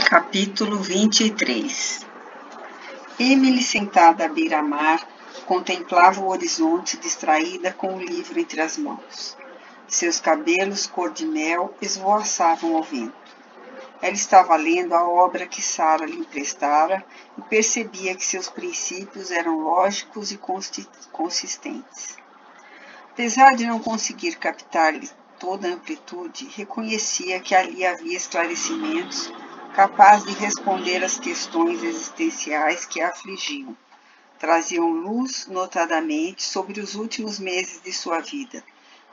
Capítulo 23. Emily, sentada à beira-mar, contemplava o horizonte distraída com o livro entre as mãos. Seus cabelos cor de mel esvoaçavam ao vento. Ela estava lendo a obra que Sarah lhe emprestara e percebia que seus princípios eram lógicos e consistentes. Apesar de não conseguir captar-lhe toda a amplitude, reconhecia que ali havia esclarecimentos capaz de responder às questões existenciais que a afligiam. Traziam luz, notadamente, sobre os últimos meses de sua vida,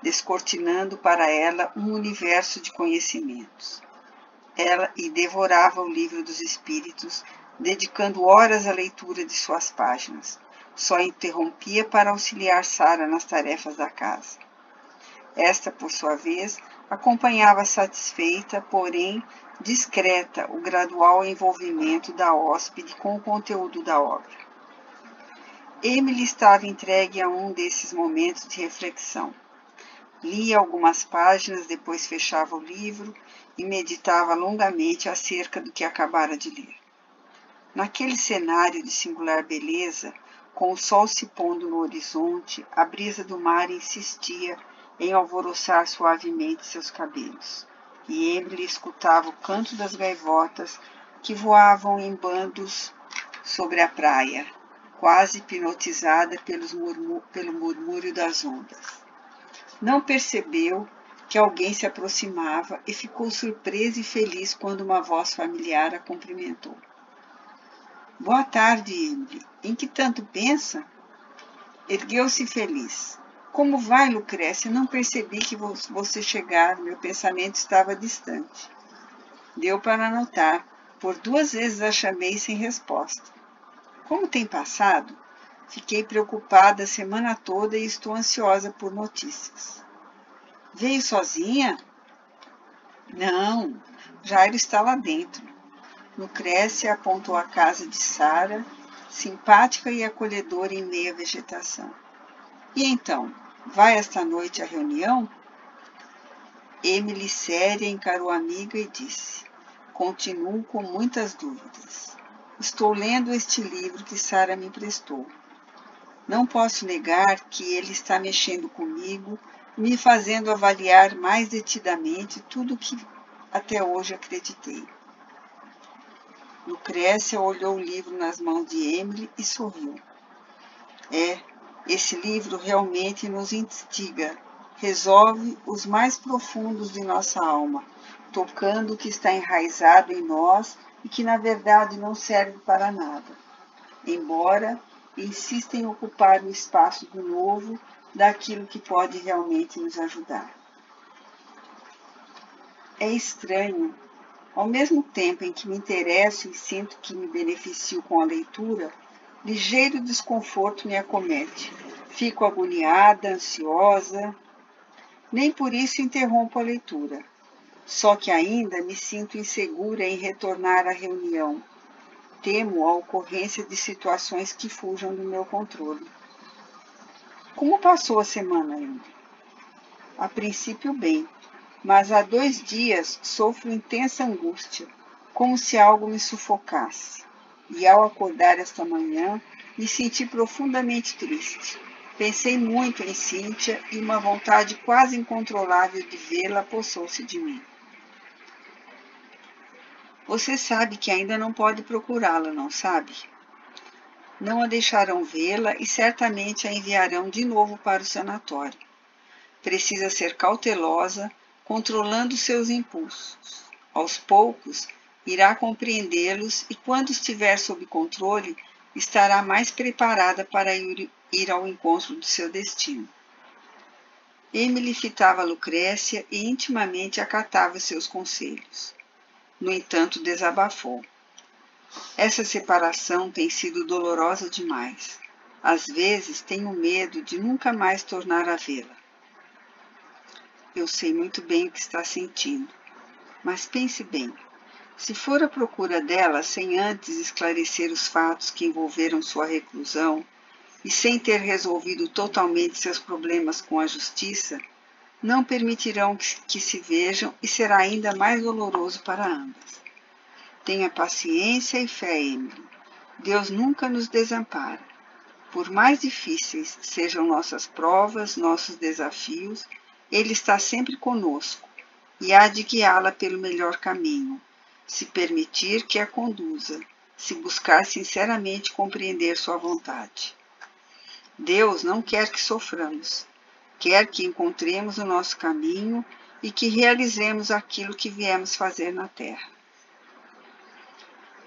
descortinando para ela um universo de conhecimentos. Ela devorava o livro dos Espíritos, dedicando horas à leitura de suas páginas. Só interrompia para auxiliar Sarah nas tarefas da casa. Esta, por sua vez, acompanhava satisfeita, porém discreta, o gradual envolvimento da hóspede com o conteúdo da obra. Emily estava entregue a um desses momentos de reflexão. Lia algumas páginas, depois fechava o livro e meditava longamente acerca do que acabara de ler. Naquele cenário de singular beleza, com o sol se pondo no horizonte, a brisa do mar insistia em alvoroçar suavemente seus cabelos, e Emily escutava o canto das gaivotas que voavam em bandos sobre a praia, quase hipnotizada pelo murmúrio das ondas. Não percebeu que alguém se aproximava e ficou surpresa e feliz quando uma voz familiar a cumprimentou. — Boa tarde, Emily. Em que tanto pensa? Ergueu-se feliz. — Como vai, Lucrécia? Não percebi que você chegar. Meu pensamento estava distante. Deu para notar. Por 2 vezes a chamei sem resposta. Como tem passado? Fiquei preocupada a semana toda e estou ansiosa por notícias. Veio sozinha? Não, Jairo está lá dentro. Lucrécia apontou a casa de Sarah, simpática e acolhedora em meio à vegetação. E então, vai esta noite à reunião? Emily, séria, encarou a amiga e disse: Continuo com muitas dúvidas. Estou lendo este livro que Sarah me emprestou. Não posso negar que ele está mexendo comigo, me fazendo avaliar mais detidamente tudo o que até hoje acreditei. Lucrécia olhou o livro nas mãos de Emily e sorriu. Esse livro realmente nos instiga, resolve os mais profundos de nossa alma, tocando o que está enraizado em nós e que na verdade não serve para nada, embora insista em ocupar o espaço do novo, daquilo que pode realmente nos ajudar. É estranho. Ao mesmo tempo em que me interesso e sinto que me beneficio com a leitura, ligeiro desconforto me acomete. Fico agoniada, ansiosa. Nem por isso interrompo a leitura. Só que ainda me sinto insegura em retornar à reunião. Temo a ocorrência de situações que fujam do meu controle. Como passou a semana, Emily? A princípio bem. Mas há 2 dias sofro intensa angústia, como se algo me sufocasse. E ao acordar esta manhã, me senti profundamente triste. Pensei muito em Cíntia e uma vontade quase incontrolável de vê-la apossou-se de mim. Você sabe que ainda não pode procurá-la, não sabe? Não a deixarão vê-la e certamente a enviarão de novo para o sanatório. Precisa ser cautelosa, controlando seus impulsos. Aos poucos, irá compreendê-los e, quando estiver sob controle, estará mais preparada para ir ao encontro do seu destino. Emily fitava Lucrécia e intimamente acatava seus conselhos. No entanto, desabafou. Essa separação tem sido dolorosa demais. Às vezes, tenho medo de nunca mais tornar a vê-la. Eu sei muito bem o que está sentindo, mas pense bem, se for à procura dela sem antes esclarecer os fatos que envolveram sua reclusão e sem ter resolvido totalmente seus problemas com a justiça, não permitirão que se vejam e será ainda mais doloroso para ambas. Tenha paciência e fé, Emily. Deus nunca nos desampara. Por mais difíceis sejam nossas provas, nossos desafios, Ele está sempre conosco e há de guiá-la pelo melhor caminho, se permitir que a conduza, se buscar sinceramente compreender sua vontade. Deus não quer que soframos, quer que encontremos o nosso caminho e que realizemos aquilo que viemos fazer na Terra.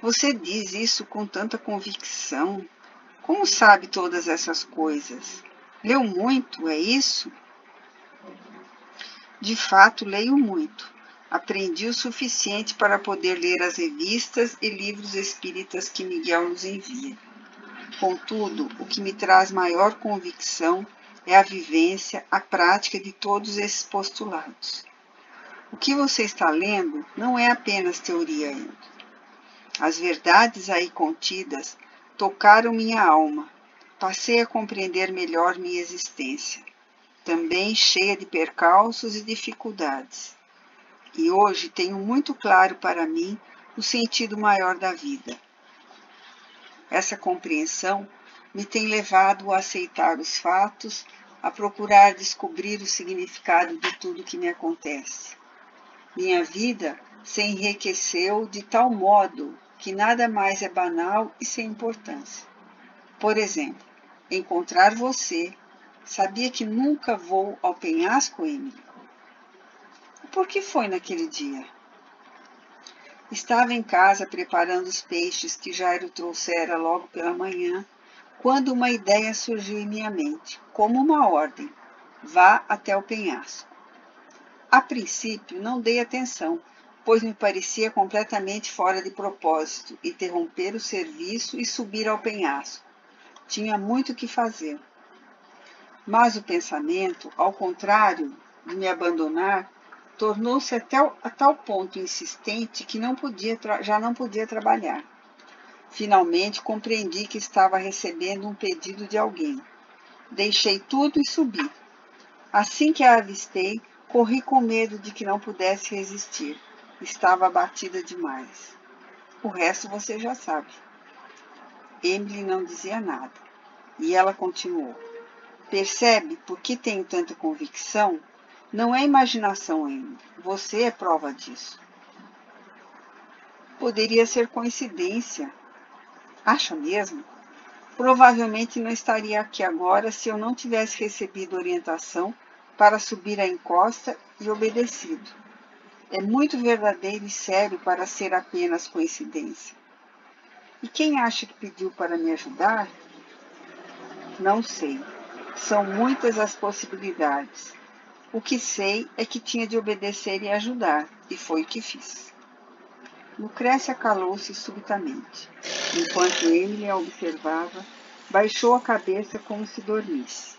Você diz isso com tanta convicção? Como sabe todas essas coisas? Leu muito, é isso? De fato, leio muito. Aprendi o suficiente para poder ler as revistas e livros espíritas que Miguel nos envia. Contudo, o que me traz maior convicção é a vivência, a prática de todos esses postulados. O que você está lendo não é apenas teoria ainda. As verdades aí contidas tocaram minha alma. Passei a compreender melhor minha existência, também cheia de percalços e dificuldades. E hoje tenho muito claro para mim o sentido maior da vida. Essa compreensão me tem levado a aceitar os fatos, a procurar descobrir o significado de tudo que me acontece. Minha vida se enriqueceu de tal modo que nada mais é banal e sem importância. Por exemplo, encontrar você. Sabia que nunca vou ao penhasco, Emily? Por que foi naquele dia? Estava em casa preparando os peixes que Jairo trouxera logo pela manhã, quando uma ideia surgiu em minha mente, como uma ordem: vá até o penhasco. A princípio, não dei atenção, pois me parecia completamente fora de propósito interromper o serviço e subir ao penhasco. Tinha muito o que fazer. Mas o pensamento, ao contrário de me abandonar, tornou-se a tal ponto insistente que já não podia trabalhar. Finalmente compreendi que estava recebendo um pedido de alguém. Deixei tudo e subi. Assim que a avistei, corri com medo de que não pudesse resistir. Estava abatida demais. O resto você já sabe. Emily não dizia nada. E ela continuou. Percebe por que tenho tanta convicção? Não é imaginação, Emily. Você é prova disso. Poderia ser coincidência. Acha mesmo? Provavelmente não estaria aqui agora se eu não tivesse recebido orientação para subir a encosta e obedecido. É muito verdadeiro e sério para ser apenas coincidência. E quem acha que pediu para me ajudar? Não sei. São muitas as possibilidades. O que sei é que tinha de obedecer e ajudar, e foi o que fiz. Lucrécia calou-se subitamente. Enquanto Emily a observava, baixou a cabeça como se dormisse.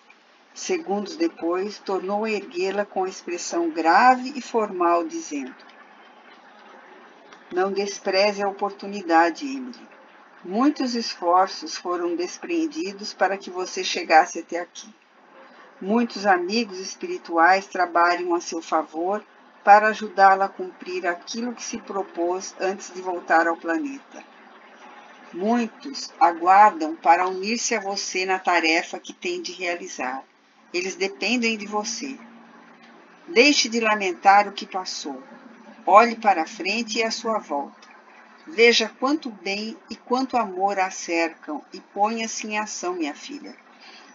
Segundos depois, tornou a erguê-la com expressão grave e formal, dizendo: não despreze a oportunidade, Emily. Muitos esforços foram desprendidos para que você chegasse até aqui. Muitos amigos espirituais trabalham a seu favor para ajudá-la a cumprir aquilo que se propôs antes de voltar ao planeta. Muitos aguardam para unir-se a você na tarefa que tem de realizar. Eles dependem de você. Deixe de lamentar o que passou. Olhe para a frente e à sua volta. Veja quanto bem e quanto amor a cercam e ponha-se em ação, minha filha.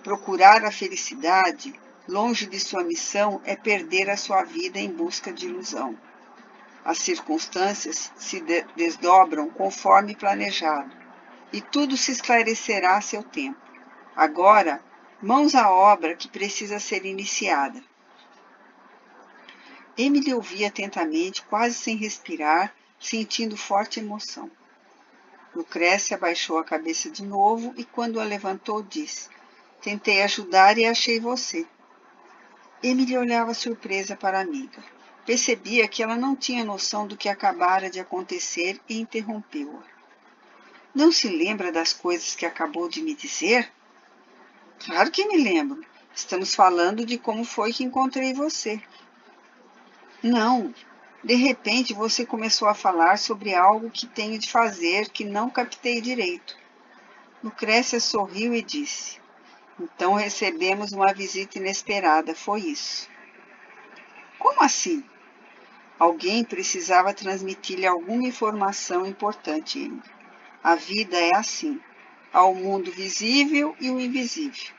Procurar a felicidade, longe de sua missão, é perder a sua vida em busca de ilusão. As circunstâncias se desdobram conforme planejado, e tudo se esclarecerá a seu tempo. Agora, mãos à obra que precisa ser iniciada. Emily ouvia atentamente, quase sem respirar, sentindo forte emoção. Lucrécia abaixou a cabeça de novo e, quando a levantou, disse: tentei ajudar e achei você. Emily olhava surpresa para a amiga. Percebia que ela não tinha noção do que acabara de acontecer e interrompeu-a. Não se lembra das coisas que acabou de me dizer? Claro que me lembro. Estamos falando de como foi que encontrei você. Não, De repente, você começou a falar sobre algo que tenho de fazer que não captei direito. Lucrécia sorriu e disse: então recebemos uma visita inesperada, foi isso. Como assim? Alguém precisava transmitir-lhe alguma informação importante, Emily. A vida é assim. Há o mundo visível e o invisível,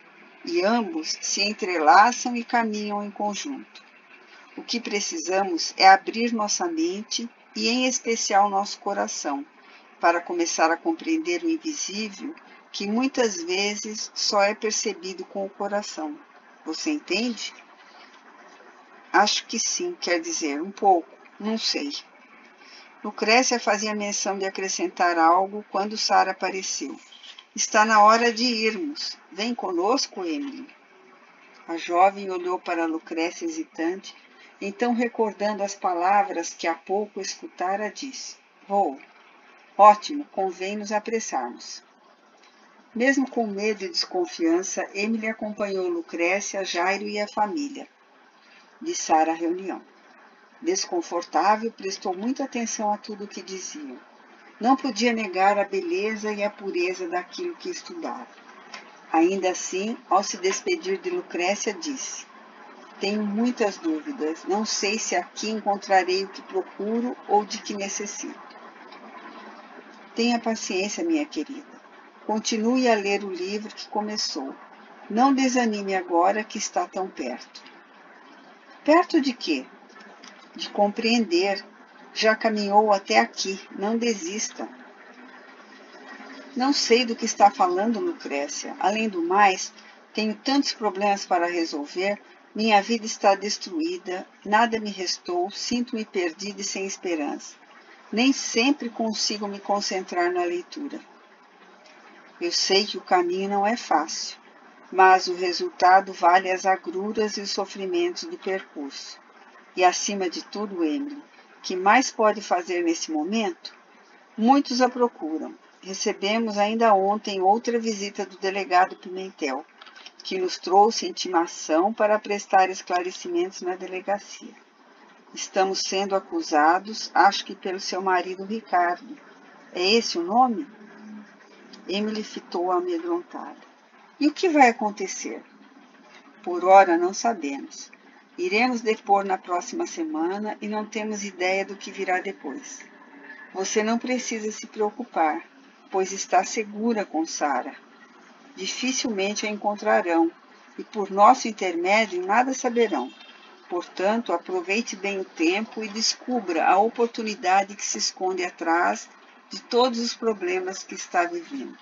e ambos se entrelaçam e caminham em conjunto. O que precisamos é abrir nossa mente e, em especial, nosso coração, para começar a compreender o invisível, que muitas vezes só é percebido com o coração. Você entende? Acho que sim, quer dizer, um pouco, não sei. Lucrécia fazia menção de acrescentar algo quando Sara apareceu. Está na hora de irmos. Vem conosco, Emily. A jovem olhou para Lucrécia hesitante, então, recordando as palavras que há pouco escutara, disse: Vou. Ótimo, convém nos apressarmos. Mesmo com medo e desconfiança, Emily acompanhou Lucrécia, Jairo e a família de Sara à reunião. Desconfortável, prestou muita atenção a tudo o que diziam. Não podia negar a beleza e a pureza daquilo que estudava. Ainda assim, ao se despedir de Lucrécia, disse: tenho muitas dúvidas. Não sei se aqui encontrarei o que procuro ou de que necessito. Tenha paciência, minha querida. Continue a ler o livro que começou. Não desanime agora que está tão perto. Perto de quê? De compreender. Já caminhou até aqui. Não desista. Não sei do que está falando, Lucrécia. Além do mais, tenho tantos problemas para resolver. Minha vida está destruída, nada me restou, sinto-me perdida e sem esperança. Nem sempre consigo me concentrar na leitura. Eu sei que o caminho não é fácil, mas o resultado vale as agruras e os sofrimentos do percurso. E acima de tudo, Emily, que mais pode fazer nesse momento? Muitos a procuram. Recebemos ainda ontem outra visita do delegado Pimentel, que nos trouxe intimação para prestar esclarecimentos na delegacia. Estamos sendo acusados, acho que pelo seu marido Ricardo. É esse o nome? Emily fitou-a amedrontada. E o que vai acontecer? Por ora não sabemos. Iremos depor na próxima semana e não temos ideia do que virá depois. Você não precisa se preocupar, pois está segura com Sara. Dificilmente a encontrarão, e por nosso intermédio nada saberão. Portanto, aproveite bem o tempo e descubra a oportunidade que se esconde atrás de todos os problemas que está vivendo.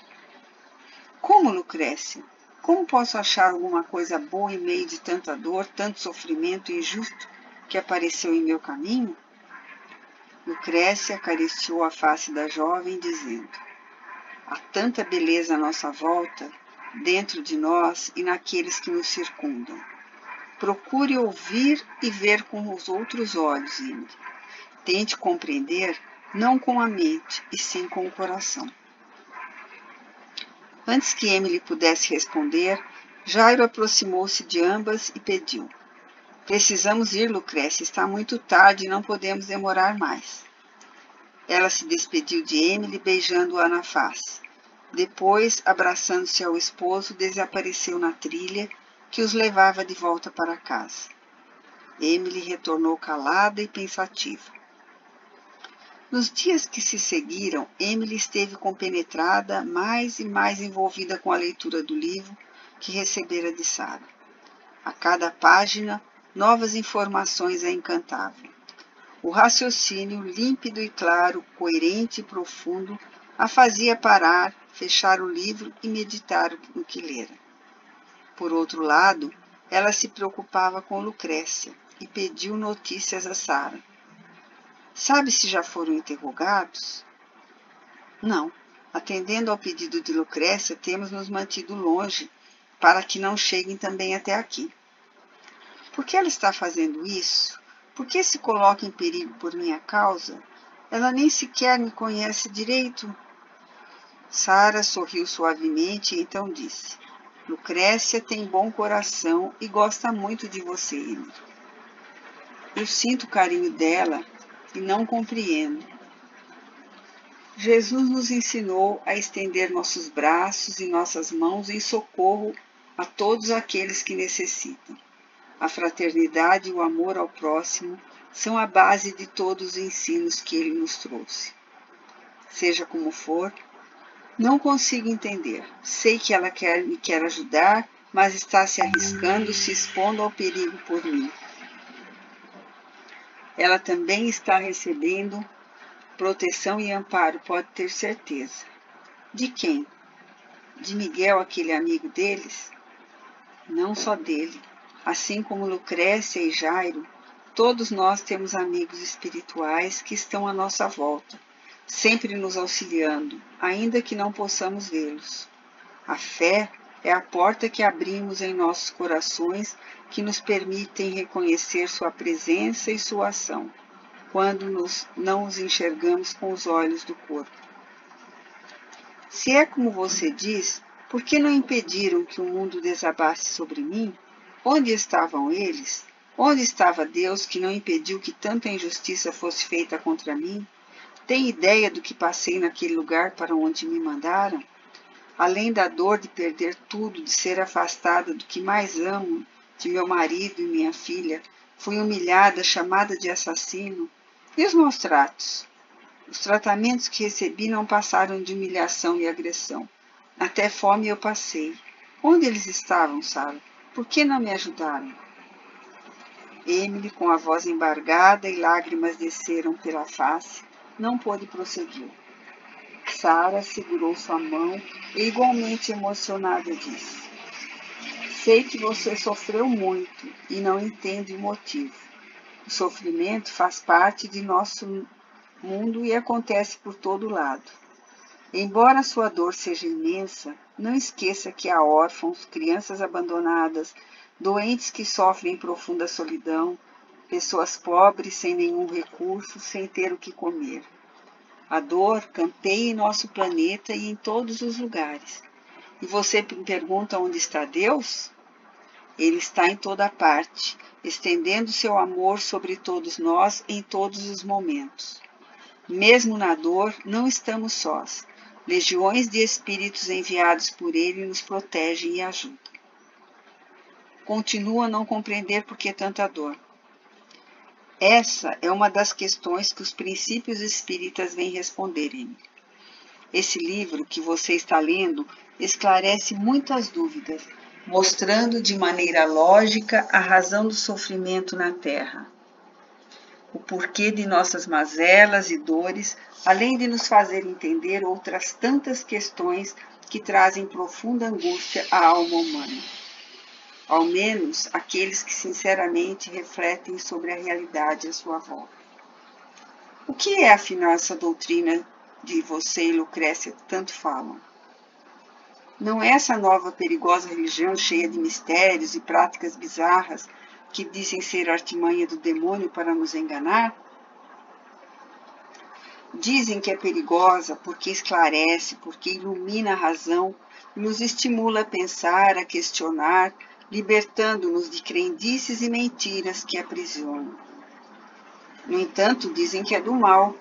Como, Lucrécia? Como posso achar alguma coisa boa em meio de tanta dor, tanto sofrimento injusto que apareceu em meu caminho? Lucrécia acariciou a face da jovem, dizendo: há tanta beleza à nossa volta, dentro de nós e naqueles que nos circundam. Procure ouvir e ver com os outros olhos, Emily. Tente compreender, não com a mente, e sim com o coração. Antes que Emily pudesse responder, Jairo aproximou-se de ambas e pediu: precisamos ir, Lucrécia, está muito tarde e não podemos demorar mais. Ela se despediu de Emily, beijando-a na face. Depois, abraçando-se ao esposo, desapareceu na trilha que os levava de volta para casa. Emily retornou calada e pensativa. Nos dias que se seguiram, Emily esteve compenetrada, mais e mais envolvida com a leitura do livro que recebera de Sara. A cada página, novas informações a encantavam. O raciocínio, límpido e claro, coerente e profundo, a fazia parar, fechar o livro e meditar no que lera. Por outro lado, ela se preocupava com Lucrécia e pediu notícias a Sara. Sabe se já foram interrogados? Não. Atendendo ao pedido de Lucrécia, temos nos mantido longe para que não cheguem também até aqui. Por que ela está fazendo isso? Por que se coloca em perigo por minha causa? Ela nem sequer me conhece direito. Sara sorriu suavemente e então disse: Lucrécia tem bom coração e gosta muito de você, Emily. Eu sinto o carinho dela e não compreendo. Jesus nos ensinou a estender nossos braços e nossas mãos em socorro a todos aqueles que necessitam. A fraternidade e o amor ao próximo são a base de todos os ensinos que ele nos trouxe. Seja como for, não consigo entender. Sei que ela me quer ajudar, mas está se arriscando, se expondo ao perigo por mim. Ela também está recebendo proteção e amparo, pode ter certeza. De quem? De Miguel, aquele amigo deles? Não só dele. Assim como Lucrécia e Jairo, todos nós temos amigos espirituais que estão à nossa volta, sempre nos auxiliando, ainda que não possamos vê-los. A fé é a porta que abrimos em nossos corações que nos permitem reconhecer sua presença e sua ação, quando não os enxergamos com os olhos do corpo. Se é como você diz, por que não impediram que o mundo desabasse sobre mim? Onde estavam eles? Onde estava Deus que não impediu que tanta injustiça fosse feita contra mim? Tem ideia do que passei naquele lugar para onde me mandaram? Além da dor de perder tudo, de ser afastada do que mais amo, de meu marido e minha filha, fui humilhada, chamada de assassino. E os maus tratos? Os tratamentos que recebi não passaram de humilhação e agressão. Até fome eu passei. Onde eles estavam, Sara? Por que não me ajudaram? Emily, com a voz embargada e lágrimas desceram pela face, não pôde prosseguir. Sara segurou sua mão e, igualmente emocionada, disse: sei que você sofreu muito e não entende o motivo. O sofrimento faz parte de nosso mundo e acontece por todo lado. Embora sua dor seja imensa, não esqueça que há órfãos, crianças abandonadas, doentes que sofrem profunda solidão, pessoas pobres sem nenhum recurso, sem ter o que comer. A dor campeia em nosso planeta e em todos os lugares. E você me pergunta onde está Deus? Ele está em toda parte, estendendo seu amor sobre todos nós em todos os momentos. Mesmo na dor, não estamos sós. Legiões de espíritos enviados por ele nos protegem e ajudam. Continua a não compreender por que tanta dor. Essa é uma das questões que os princípios espíritas vêm responderem. Esse livro que você está lendo esclarece muitas dúvidas, mostrando de maneira lógica a razão do sofrimento na Terra, o porquê de nossas mazelas e dores, além de nos fazer entender outras tantas questões que trazem profunda angústia à alma humana. Ao menos aqueles que sinceramente refletem sobre a realidade à sua volta. O que é, afinal, essa doutrina de você e Lucrécia tanto falam? Não é essa nova perigosa religião cheia de mistérios e práticas bizarras que dizem ser artimanha do demônio para nos enganar? Dizem que é perigosa porque esclarece, porque ilumina a razão e nos estimula a pensar, a questionar, libertando-nos de crendices e mentiras que aprisionam. No entanto, dizem que é do mal.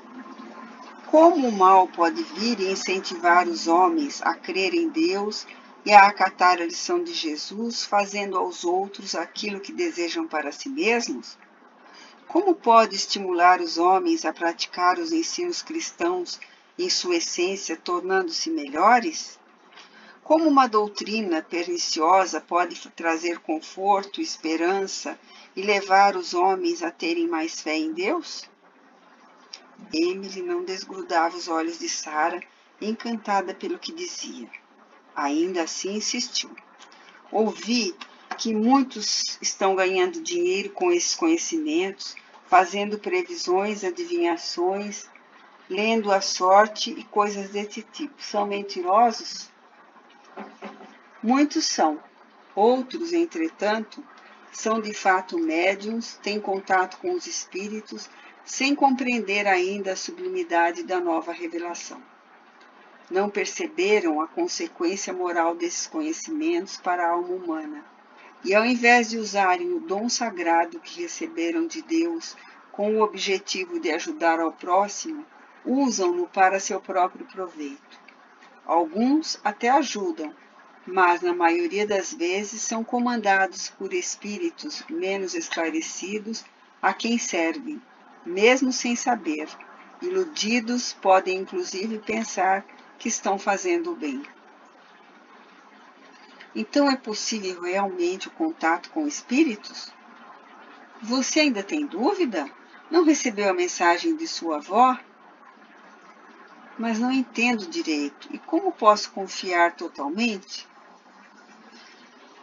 Como o mal pode vir e incentivar os homens a crer em Deus e a acatar a lição de Jesus, fazendo aos outros aquilo que desejam para si mesmos? Como pode estimular os homens a praticar os ensinos cristãos em sua essência, tornando-se melhores? Como uma doutrina perniciosa pode trazer conforto, esperança e levar os homens a terem mais fé em Deus? Emily não desgrudava os olhos de Sara, encantada pelo que dizia. Ainda assim insistiu. Ouvi que muitos estão ganhando dinheiro com esses conhecimentos, fazendo previsões, adivinhações, lendo a sorte e coisas desse tipo. São mentirosos? Muitos são. Outros, entretanto, são de fato médiuns, têm contato com os espíritos, sem compreender ainda a sublimidade da nova revelação. Não perceberam a consequência moral desses conhecimentos para a alma humana, e ao invés de usarem o dom sagrado que receberam de Deus com o objetivo de ajudar ao próximo, usam-no para seu próprio proveito. Alguns até ajudam, mas na maioria das vezes são comandados por espíritos menos esclarecidos a quem servem, mesmo sem saber. Iludidos podem inclusive pensar que estão fazendo o bem. Então é possível realmente o contato com espíritos? Você ainda tem dúvida? Não recebeu a mensagem de sua avó? Mas não entendo direito. E como posso confiar totalmente?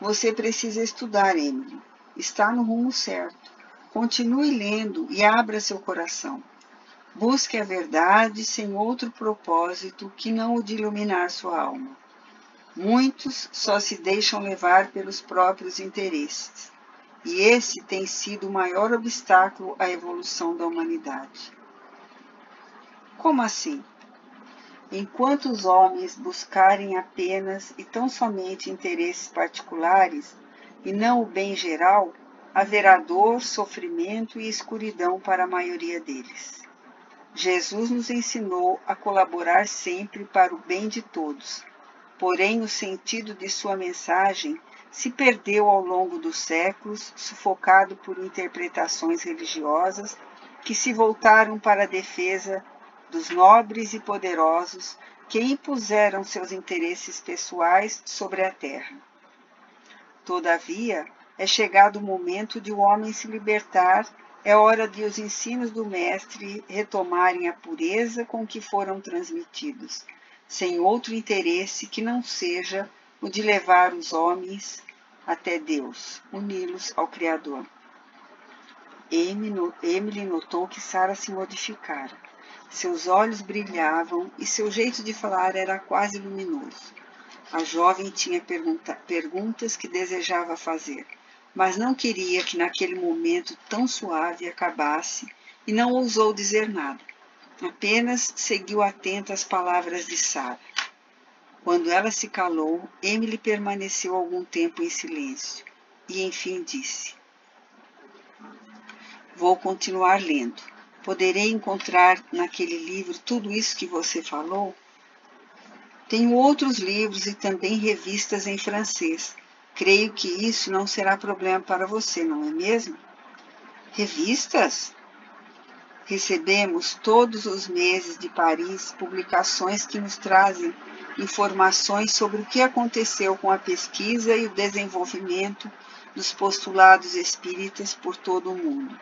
Você precisa estudar, Emily. Está no rumo certo. Continue lendo e abra seu coração. Busque a verdade sem outro propósito que não o de iluminar sua alma. Muitos só se deixam levar pelos próprios interesses. E esse tem sido o maior obstáculo à evolução da humanidade. Como assim? Enquanto os homens buscarem apenas e tão somente interesses particulares e não o bem geral, haverá dor, sofrimento e escuridão para a maioria deles. Jesus nos ensinou a colaborar sempre para o bem de todos, porém o sentido de sua mensagem se perdeu ao longo dos séculos, sufocado por interpretações religiosas que se voltaram para a defesa dos nobres e poderosos que impuseram seus interesses pessoais sobre a terra. Todavia, é chegado o momento de o homem se libertar, é hora de os ensinos do Mestre retomarem a pureza com que foram transmitidos, sem outro interesse que não seja o de levar os homens até Deus, uni-los ao Criador. Emily notou que Sarah se modificara. Seus olhos brilhavam e seu jeito de falar era quase luminoso. A jovem tinha perguntas que desejava fazer, mas não queria que naquele momento tão suave acabasse e não ousou dizer nada. Apenas seguiu atenta às palavras de Sarah. Quando ela se calou, Emily permaneceu algum tempo em silêncio e enfim disse: Vou continuar lendo. Poderei encontrar naquele livro tudo isso que você falou? Tenho outros livros e também revistas em francês. Creio que isso não será problema para você, não é mesmo? Revistas? Recebemos todos os meses de Paris publicações que nos trazem informações sobre o que aconteceu com a pesquisa e o desenvolvimento dos postulados espíritas por todo o mundo.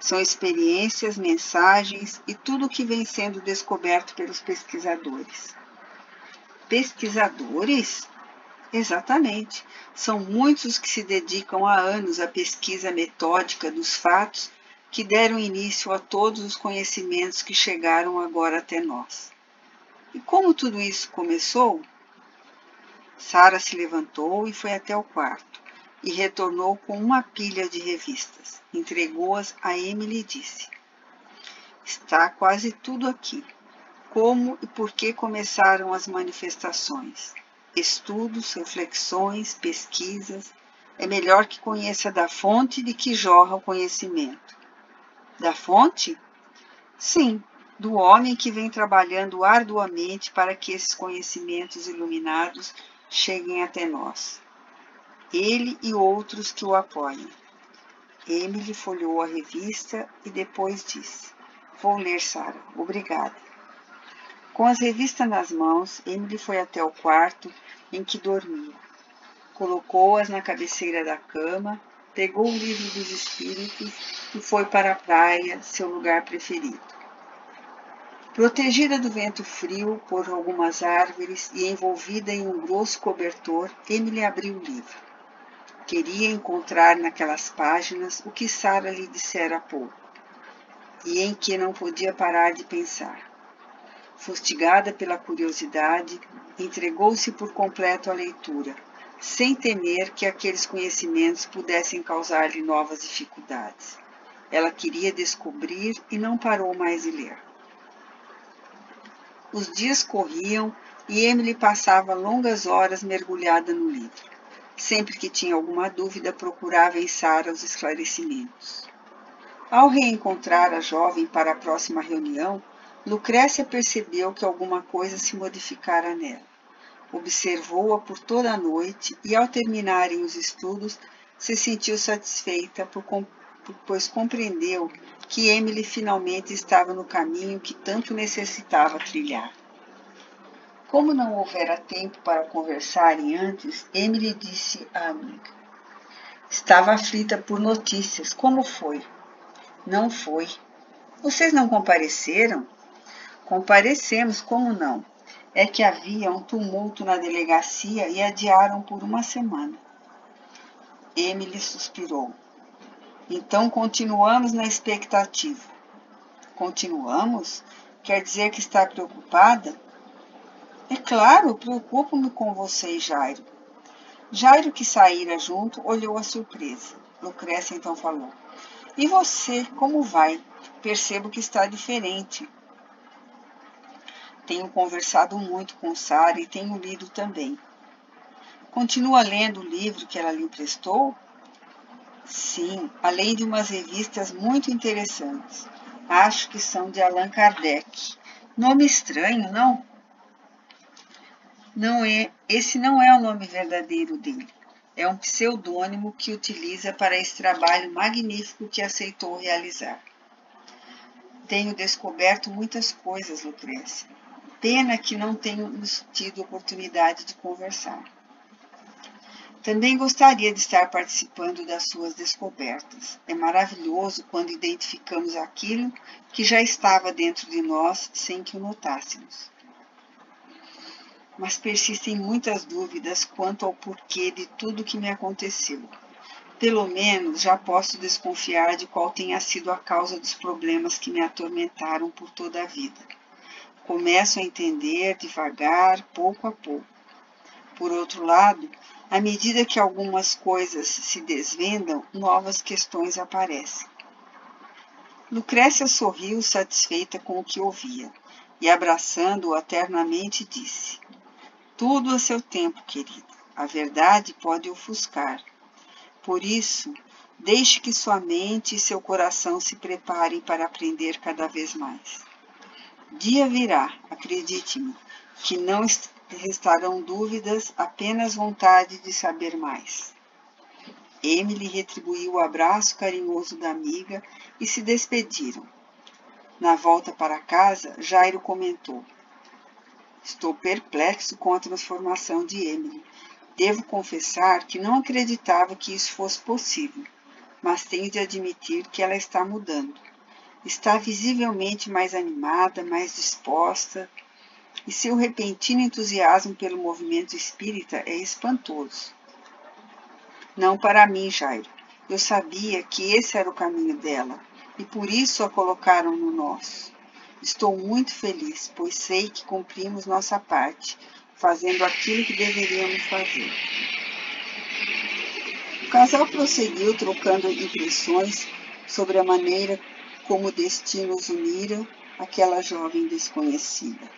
São experiências, mensagens e tudo o que vem sendo descoberto pelos pesquisadores. Pesquisadores? Exatamente. São muitos que se dedicam há anos à pesquisa metódica dos fatos que deram início a todos os conhecimentos que chegaram agora até nós. E como tudo isso começou? Sarah se levantou e foi até o quarto, e retornou com uma pilha de revistas. Entregou-as a Emily e disse: Está quase tudo aqui. Como e por que começaram as manifestações? Estudos, reflexões, pesquisas. É melhor que conheça da fonte de que jorra o conhecimento. Da fonte? Sim, do homem que vem trabalhando arduamente para que esses conhecimentos iluminados cheguem até nós. Ele e outros que o apoiem. Emily folheou a revista e depois disse: Vou ler, Sarah. Obrigada. Com as revistas nas mãos, Emily foi até o quarto em que dormia. Colocou-as na cabeceira da cama, pegou o livro dos espíritos e foi para a praia, seu lugar preferido. Protegida do vento frio por algumas árvores e envolvida em um grosso cobertor, Emily abriu o livro. Queria encontrar naquelas páginas o que Sarah lhe dissera há pouco, e em que não podia parar de pensar. Fustigada pela curiosidade, entregou-se por completo à leitura, sem temer que aqueles conhecimentos pudessem causar-lhe novas dificuldades. Ela queria descobrir e não parou mais de ler. Os dias corriam e Emily passava longas horas mergulhada no livro. Sempre que tinha alguma dúvida, procurava em Sarah os esclarecimentos. Ao reencontrar a jovem para a próxima reunião, Lucrécia percebeu que alguma coisa se modificara nela. Observou-a por toda a noite e, ao terminarem os estudos, se sentiu satisfeita, pois compreendeu que Emily finalmente estava no caminho que tanto necessitava trilhar. Como não houvera tempo para conversarem antes, Emily disse à amiga: Estava aflita por notícias. Como foi? Não foi. Vocês não compareceram? Comparecemos, como não? É que havia um tumulto na delegacia e adiaram por uma semana. Emily suspirou. Então continuamos na expectativa. Continuamos? Quer dizer que está preocupada? É claro, preocupo-me com você e Jairo. Jairo, que saíra junto, olhou a surpresa. Lucrécia então falou: E você, como vai? Percebo que está diferente. Tenho conversado muito com Sara e tenho lido também. Continua lendo o livro que ela lhe emprestou? Sim, além de umas revistas muito interessantes. Acho que são de Allan Kardec. Nome estranho, não? Não é, esse não é o nome verdadeiro dele. É um pseudônimo que utiliza para esse trabalho magnífico que aceitou realizar. Tenho descoberto muitas coisas, Lucrécia. Pena que não tenhamos tido oportunidade de conversar. Também gostaria de estar participando das suas descobertas. É maravilhoso quando identificamos aquilo que já estava dentro de nós sem que o notássemos. Mas persistem muitas dúvidas quanto ao porquê de tudo que me aconteceu. Pelo menos já posso desconfiar de qual tenha sido a causa dos problemas que me atormentaram por toda a vida. Começo a entender devagar, pouco a pouco. Por outro lado, à medida que algumas coisas se desvendam, novas questões aparecem. Lucrécia sorriu satisfeita com o que ouvia e, abraçando-o ternamente, disse: Tudo a seu tempo, querida. A verdade pode ofuscar. Por isso, deixe que sua mente e seu coração se preparem para aprender cada vez mais. Dia virá, acredite-me, que não restarão dúvidas, apenas vontade de saber mais. Emily retribuiu o abraço carinhoso da amiga e se despediram. Na volta para casa, Jairo comentou: Estou perplexo com a transformação de Emily. Devo confessar que não acreditava que isso fosse possível, mas tenho de admitir que ela está mudando. Está visivelmente mais animada, mais disposta, e seu repentino entusiasmo pelo movimento espírita é espantoso. Não para mim, Jairo. Eu sabia que esse era o caminho dela, e por isso a colocaram no nosso. Estou muito feliz, pois sei que cumprimos nossa parte, fazendo aquilo que deveríamos fazer. O casal prosseguiu trocando impressões sobre a maneira como o destino os unira àquela jovem desconhecida.